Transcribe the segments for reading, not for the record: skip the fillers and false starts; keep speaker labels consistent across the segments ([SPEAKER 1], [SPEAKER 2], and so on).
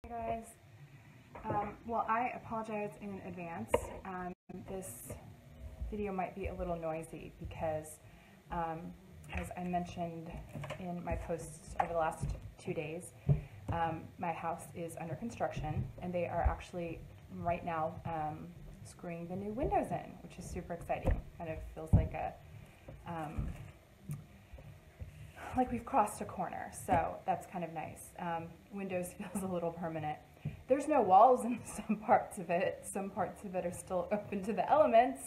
[SPEAKER 1] Hey guys. Well, I apologize in advance. This video might be a little noisy because, as I mentioned in my posts over the last 2 days, my house is under construction and they are actually right now screwing the new windows in, which is super exciting. Kind of feels like like we've crossed a corner, so that's kind of nice. Windows feels a little permanent. There's no walls in some parts of it. Some parts of it are still open to the elements,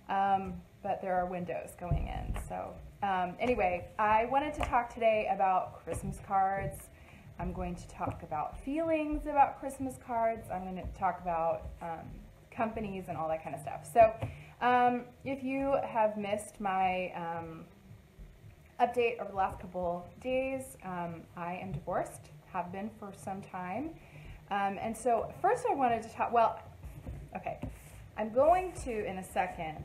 [SPEAKER 1] but there are windows going in. So anyway, I wanted to talk today about Christmas cards. I'm going to talk about feelings about Christmas cards. I'm going to talk about companies and all that kind of stuff. So if you have missed my update over the last couple days, I am divorced, have been for some time. And so first I wanted to talk, okay, I'm going to, in a second,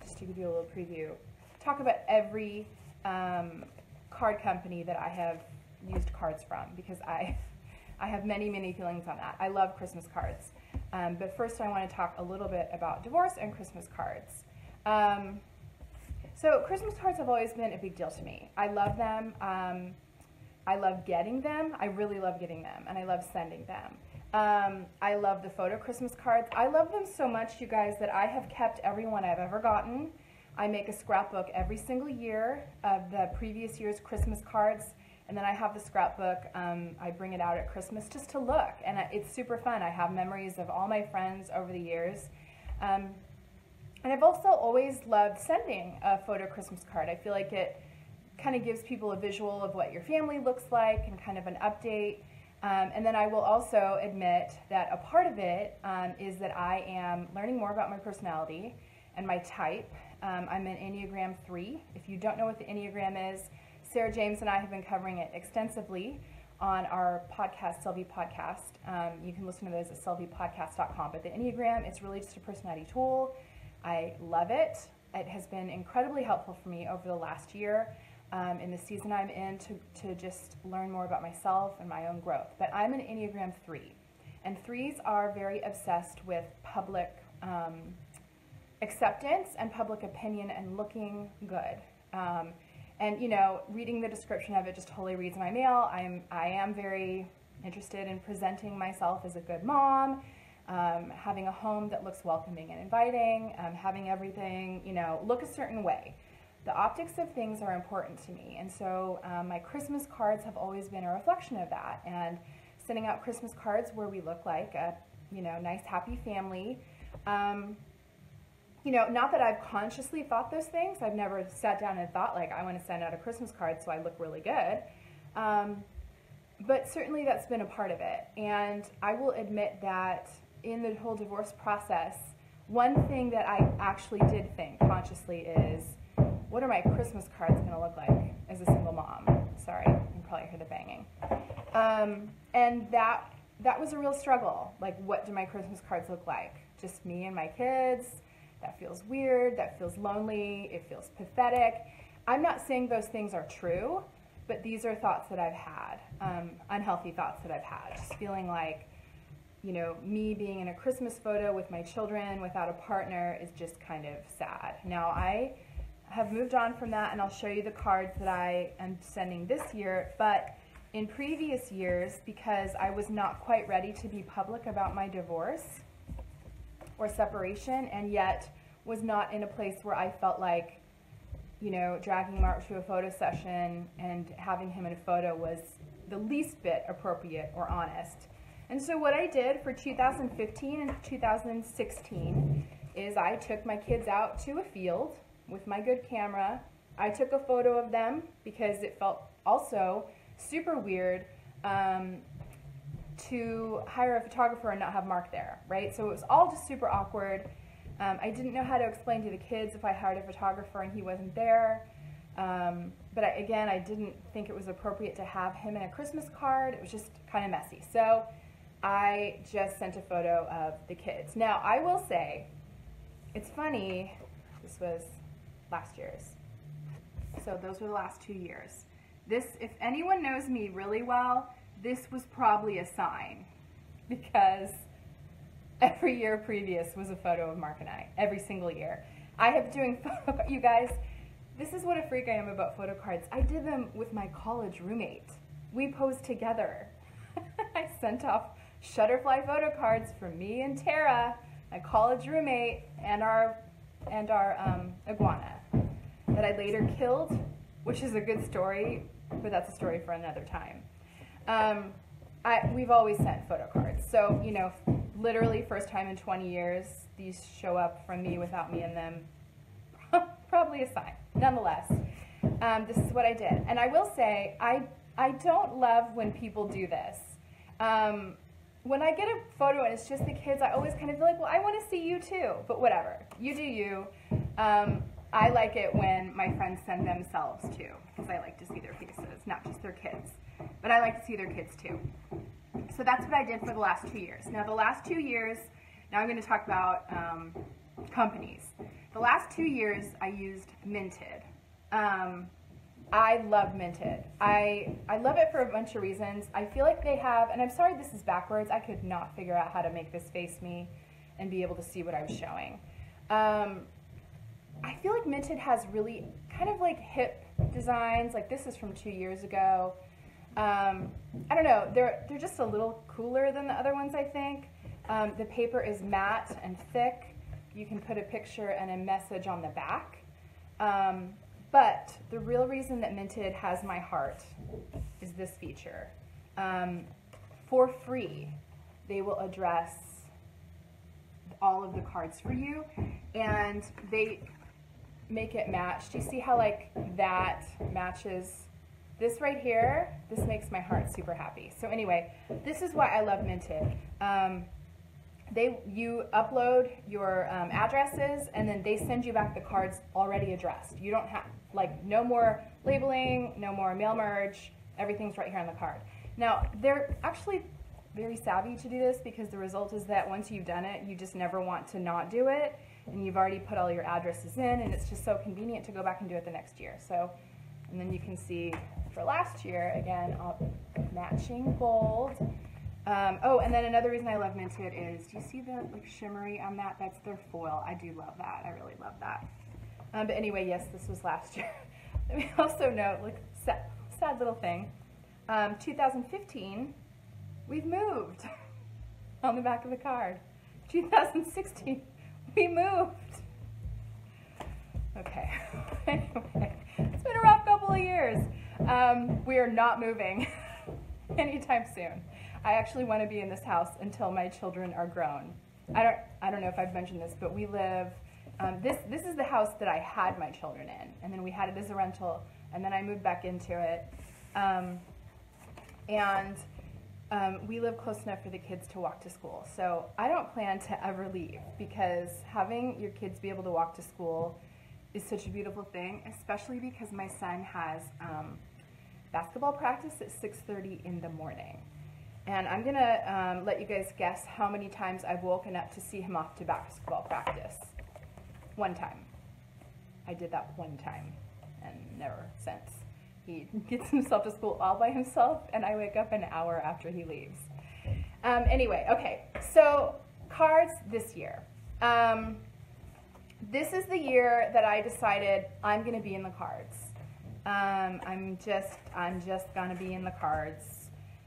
[SPEAKER 1] just to give you a little preview, talk about every card company that I have used cards from, because I have many, many feelings on that. I love Christmas cards. But first I want to talk a little bit about divorce and Christmas cards. So Christmas cards have always been a big deal to me. I love them. I love getting them. I really love getting them, and I love sending them. I love the photo Christmas cards. I love them so much, you guys, that I have kept every one I've ever gotten. I make a scrapbook every single year of the previous year's Christmas cards, and then I have the scrapbook. I bring it out at Christmas just to look, and it's super fun. I have memories of all my friends over the years. And I've also always loved sending a photo Christmas card. I feel like it kind of gives people a visual of what your family looks like and kind of an update. And then I will also admit that a part of it is that I am learning more about my personality and my type. I'm an Enneagram 3. If you don't know what the Enneagram is, Sarah James and I have been covering it extensively on our podcast, Selvi Podcast. You can listen to those at selvipodcast.com. But the Enneagram, it's really just a personality tool. I love it. It has been incredibly helpful for me over the last year in the season I'm in to just learn more about myself and my own growth. But I'm an Enneagram 3, and 3s are very obsessed with public acceptance and public opinion and looking good. And you know, reading the description of it just totally reads my mail. I am very interested in presenting myself as a good mom. Having a home that looks welcoming and inviting, having everything, you know, look a certain way. The optics of things are important to me, and so my Christmas cards have always been a reflection of that, and sending out Christmas cards where we look like a, you know, nice, happy family. You know, not that I've consciously thought those things. I've never sat down and thought, like, I want to send out a Christmas card so I look really good. But certainly that's been a part of it, and I will admit that in the whole divorce process, one thing that I actually did think consciously is, what are my Christmas cards going to look like as a single mom? Sorry, you can probably hear the banging. And that was a real struggle. Like, what do my Christmas cards look like? Just me and my kids? That feels weird. That feels lonely. It feels pathetic. I'm not saying those things are true, but these are thoughts that I've had, unhealthy thoughts that I've had. Just feeling like, you know, me being in a Christmas photo with my children without a partner is just kind of sad. Now, I have moved on from that, and I'll show you the cards that I am sending this year, but in previous years, because I was not quite ready to be public about my divorce or separation, and yet was not in a place where I felt like, you know, dragging Mark to a photo session and having him in a photo was the least bit appropriate or honest. And so what I did for 2015 and 2016 is I took my kids out to a field with my good camera. I took a photo of them because it felt also super weird to hire a photographer and not have Mark there, right? So it was all just super awkward. I didn't know how to explain to the kids if I hired a photographer and he wasn't there. But again, I didn't think it was appropriate to have him in a Christmas card. It was just kind of messy. So I just sent a photo of the kids. Now, I will say, it's funny, this was last year's. So those were the last 2 years. This, if anyone knows me really well, this was probably a sign, because every year previous was a photo of Mark and I, every single year. I have doing photo, you guys, this is what a freak I am about photo cards. I did them with my college roommate. We posed together. I sent off Shutterfly photo cards for me and Tara, my college roommate, and our iguana that I later killed, which is a good story, but that's a story for another time. We've always sent photo cards. So, you know, literally first time in 20 years, these show up from me without me in them. Probably a sign. Nonetheless, this is what I did. And I will say, I don't love when people do this. When I get a photo and it's just the kids, I always kind of feel like, well, I want to see you too. But whatever. You do you. I like it when my friends send themselves too, because I like to see their faces, not just their kids. But I like to see their kids too. So that's what I did for the last 2 years. Now the last 2 years, now I'm going to talk about companies. The last 2 years I used Minted. I love Minted. I love it for a bunch of reasons. I feel like they have, and I'm sorry this is backwards, I could not figure out how to make this face me and be able to see what I was showing. I feel like Minted has really kind of like hip designs, like this is from 2 years ago. I don't know, they're just a little cooler than the other ones, I think. The paper is matte and thick. You can put a picture and a message on the back. But the real reason that Minted has my heart is this feature. For free, they will address all of the cards for you, and they make it match. Do you see how like that matches this right here? This makes my heart super happy. So anyway, this is why I love Minted. You upload your addresses, and then they send you back the cards already addressed. You don't have, like, no more labeling, no more mail merge, everything's right here on the card. Now, they're actually very savvy to do this, because the result is that once you've done it, you just never want to not do it, and you've already put all your addresses in, and it's just so convenient to go back and do it the next year. So, and then you can see for last year, again, matching gold. Oh, and then another reason I love Minted is, do you see the like shimmery on that? That's their foil. I do love that. I really love that. But anyway, yes, this was last year. Let me also note, like, sad little thing. 2015, we've moved on the back of the card. 2016, we moved. Okay. Anyway, it's been a rough couple of years. We are not moving anytime soon. I actually want to be in this house until my children are grown. I don't know if I've mentioned this, but we live, this is the house that I had my children in, and then we had it as a rental, and then I moved back into it. We live close enough for the kids to walk to school. So I don't plan to ever leave, because having your kids be able to walk to school is such a beautiful thing, especially because my son has basketball practice at 6:30 in the morning. And I'm going to let you guys guess how many times I've woken up to see him off to basketball practice. One time. I did that one time, and never since. He gets himself to school all by himself, and I wake up an hour after he leaves. Anyway, okay, so cards this year. This is the year that I decided I'm going to be in the cards. I'm just going to be in the cards.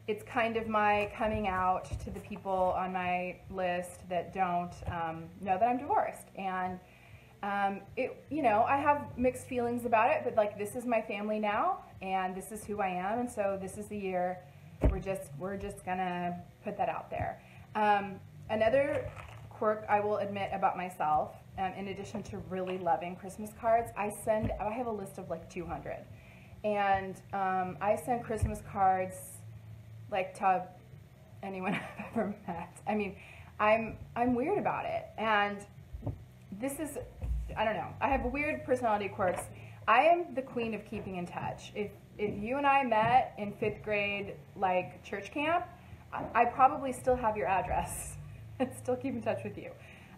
[SPEAKER 1] It's kind of my coming out to the people on my list that don't know that I'm divorced. And you know, I have mixed feelings about it, but like, this is my family now, and this is who I am, and so this is the year we're just gonna put that out there. Another quirk I will admit about myself, in addition to really loving Christmas cards, I have a list of like 200, and I send Christmas cards like to anyone I've ever met. I mean, I'm weird about it, and this is, I don't know, I have weird personality quirks. I am the queen of keeping in touch. If you and I met in 5th grade, like church camp, I probably still have your address and still keep in touch with you.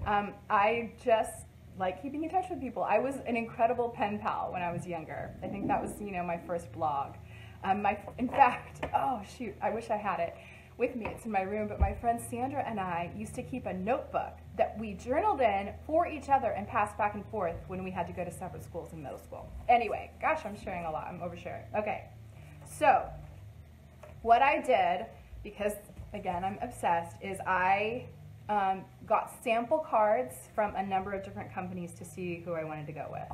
[SPEAKER 1] I just like keeping in touch with people. I was an incredible pen pal when I was younger. I think that was, you know, my first blog. In fact, oh shoot, I wish I had it with me. It's in my room, but my friend Sandra and I used to keep a notebook that we journaled in for each other and passed back and forth when we had to go to separate schools in middle school. Anyway, gosh, I'm sharing a lot. I'm oversharing. Okay, so what I did, because again, I'm obsessed, is I got sample cards from a number of different companies to see who I wanted to go with.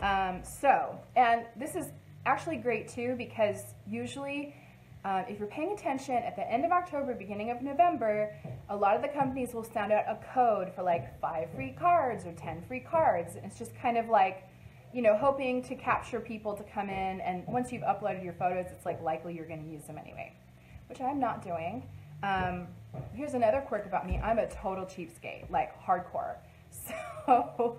[SPEAKER 1] And this is actually great too, because usually if you're paying attention at the end of October, beginning of November, a lot of the companies will send out a code for like 5 free cards or 10 free cards. And it's just kind of like, you know, hoping to capture people to come in, and once you've uploaded your photos, it's like likely you're going to use them anyway, which I'm not doing. Here's another quirk about me. I'm a total cheapskate, like hardcore. So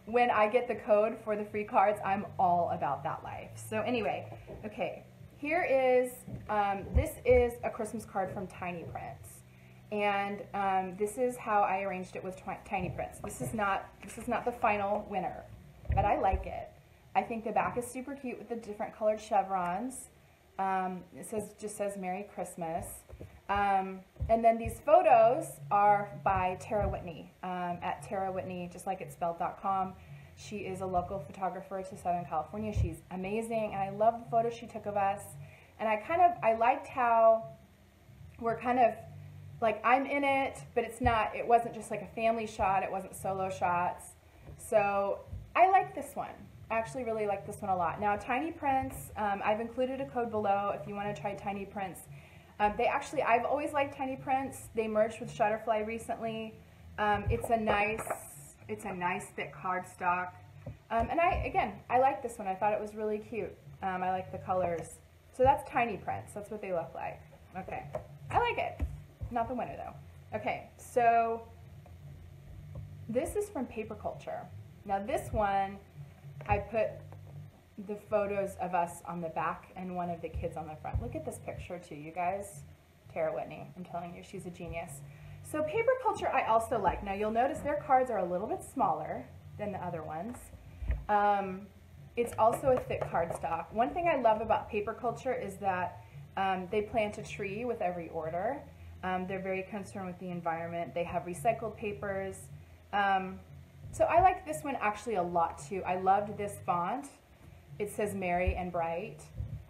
[SPEAKER 1] when I get the code for the free cards, I'm all about that life. So anyway, okay, here is, this is a Christmas card from Tiny Prints. And this is how I arranged it with Tiny Prints. This is not the final winner, but I like it. I think the back is super cute with the different colored chevrons. It just says Merry Christmas. And then these photos are by Tara Whitney, at Tara Whitney, just like it's spelled.com. She is a local photographer to Southern California. She's amazing, and I love the photos she took of us. And I liked how we're kind of, like, I'm in it, but it wasn't just like a family shot, it wasn't solo shots. So I like this one. I actually really like this one a lot. Now, Tiny Prints, I've included a code below if you want to try Tiny Prints. I've always liked Tiny Prints. They merged with Shutterfly recently. It's a nice thick cardstock. And I like this one. I thought it was really cute. I like the colors. So that's Tiny Prints. That's what they look like. Okay, I like it. Not the winner though. Okay, so this is from Paper Culture. Now this one, I put the photos of us on the back and one of the kids on the front. Look at this picture too, you guys. Tara Whitney, I'm telling you, she's a genius. So Paper Culture I also like. Now you'll notice their cards are a little bit smaller than the other ones. It's also a thick cardstock. One thing I love about Paper Culture is that they plant a tree with every order. They're very concerned with the environment. They have recycled papers. So I like this one actually a lot too. I loved this font. It says Merry and Bright.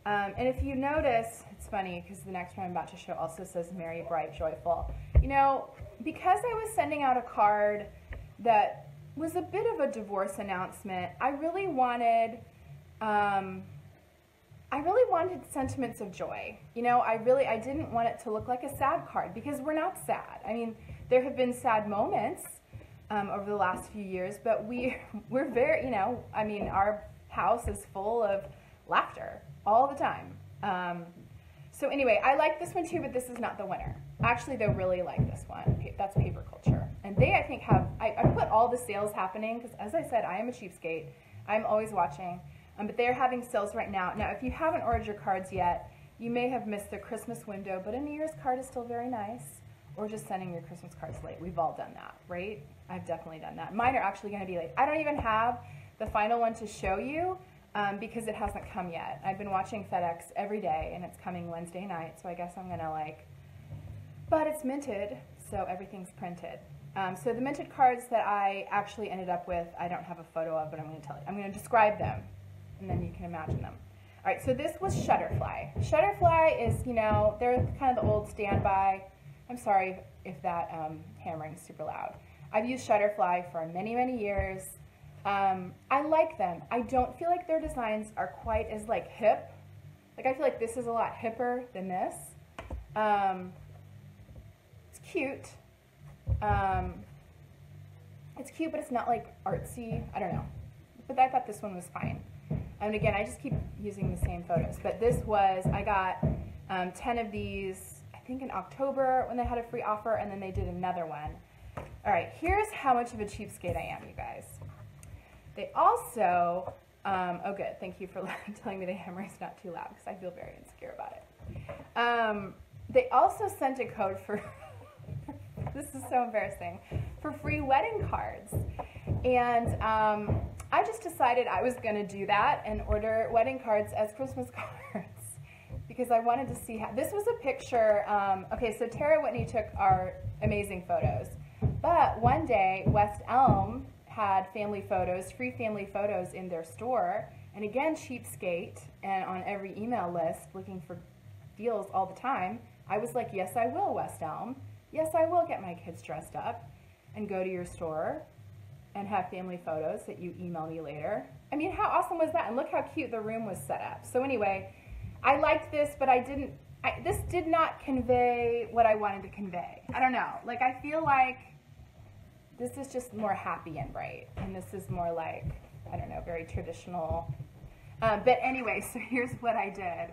[SPEAKER 1] And if you notice, it's funny because the next one I'm about to show also says Merry, Bright, Joyful. You know, because I was sending out a card that was a bit of a divorce announcement, I really wanted sentiments of joy. You know, I didn't want it to look like a sad card, because we're not sad. I mean, there have been sad moments over the last few years, but we're very, you know, I mean, our house is full of laughter all the time. So anyway, I like this one too, but this is not the winner. Actually, they really like this one. That's Paper Culture. And they, I think, I put all the sales happening, because as I said, I am a cheapskate. I'm always watching. But they're having sales right now. Now, if you haven't ordered your cards yet, you may have missed the Christmas window, but a New Year's card is still very nice. Or just sending your Christmas cards late. We've all done that, right? I've definitely done that. Mine are actually going to be late. I don't even have the final one to show you because it hasn't come yet. I've been watching FedEx every day, and it's coming Wednesday night, so I guess I'm going to but it's minted, so everything's printed. So the minted cards that I actually ended up with, I don't have a photo of, but I'm going to tell you. I'm going to describe them, and then you can imagine them. All right, so this was Shutterfly. Shutterfly is, you know, they're kind of the old standby. I'm sorry if that hammering is super loud. I've used Shutterfly for many, many years. I like them. I don't feel like their designs are quite as hip. I feel like this is a lot hipper than this. It's cute. It's cute, but it's not artsy. I don't know. But I thought this one was fine. And again, I just keep using the same photos. But this was, I got 10 of these, I think in October when they had a free offer, and then they did another one. All right, here's how much of a cheapskate I am, you guys. They also, oh good, thank you for telling me the hammering is not too loud, because I feel very insecure about it. They also sent a code for, this is so embarrassing, for free wedding cards. And I just decided I was going to do that and order wedding cards as Christmas cards because I wanted to see how, this was a picture, okay, so Tara Whitney took our amazing photos, but one day West Elm had family photos, free family photos in their store, and again, cheapskate, and on every email list looking for deals all the time, I was like, yes, I will, West Elm. Yes, I will get my kids dressed up and go to your store and have family photos that you email me later. I mean, how awesome was that? And look how cute the room was set up. So anyway, I liked this, but this did not convey what I wanted to convey. I don't know. Like, I feel like this is just more happy and bright. And this is more like, I don't know, very traditional. But anyway, so here's what I did.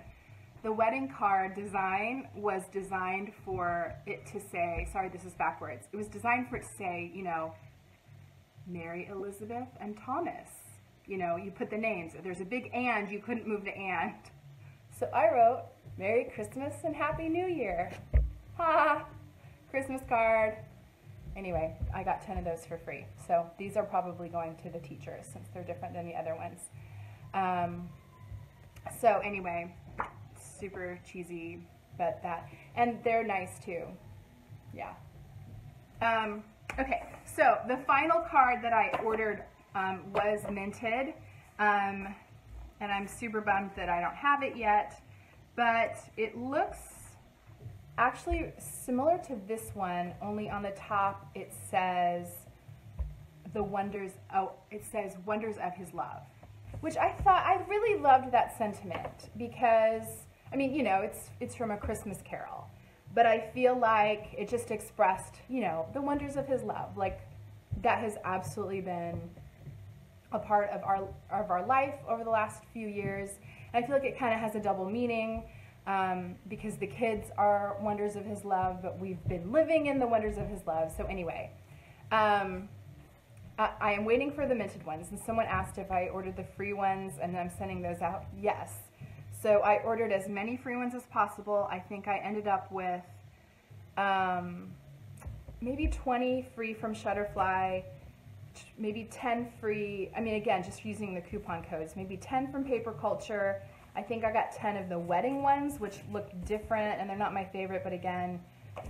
[SPEAKER 1] The wedding card design was designed for it to say, sorry, this is backwards. It was designed for it to say, you know, Mary, Elizabeth, and Thomas. You know, you put the names. There's a big and, you couldn't move the and. So I wrote, Merry Christmas and Happy New Year. Ha! Christmas card. Anyway, I got 10 of those for free. So these are probably going to the teachers since they're different than the other ones. So anyway, super cheesy, but that. And they're nice too. Yeah. Okay, so the final card that I ordered was minted, and I'm super bummed that I don't have it yet, but it looks actually similar to this one, only on the top it says it says wonders of his love, which I really loved that sentiment because, I mean, you know, it's from A Christmas Carol. But I feel like it just expressed, you know, the wonders of his love. Like, that has absolutely been a part of our life over the last few years. And I feel like it kind of has a double meaning because the kids are wonders of his love, but we've been living in the wonders of his love. So anyway, I am waiting for the minted ones. And someone asked if I ordered the free ones and I'm sending those out. Yes. So I ordered as many free ones as possible. I think I ended up with maybe 20 free from Shutterfly, maybe 10 free, I mean, again, just using the coupon codes, maybe 10 from Paper Culture. I think I got 10 of the wedding ones, which look different, and they're not my favorite, but again,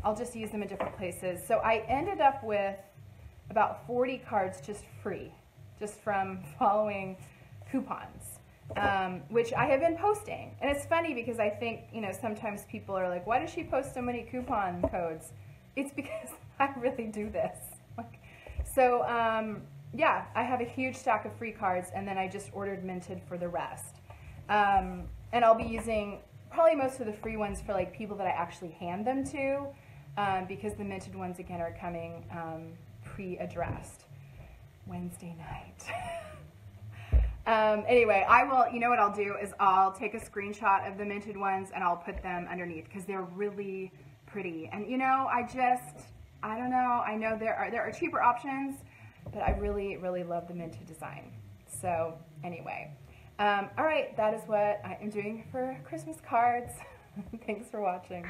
[SPEAKER 1] I'll just use them in different places. So I ended up with about 40 cards just free, just from following coupons. Which I have been posting. And it's funny because I think, you know, sometimes people are like, why does she post so many coupon codes? It's because I really do this. So, yeah, I have a huge stack of free cards, and then I just ordered minted for the rest. And I'll be using probably most of the free ones for, like, people that I actually hand them to, because the minted ones, again, are coming pre-addressed Wednesday night. Anyway, I will, you know what I'll do is I'll take a screenshot of the minted ones and I'll put them underneath because they're really pretty. And you know, I don't know, I know there are cheaper options, but I really, really love the minted design. So anyway, all right, that is what I am doing for Christmas cards. Thanks for watching.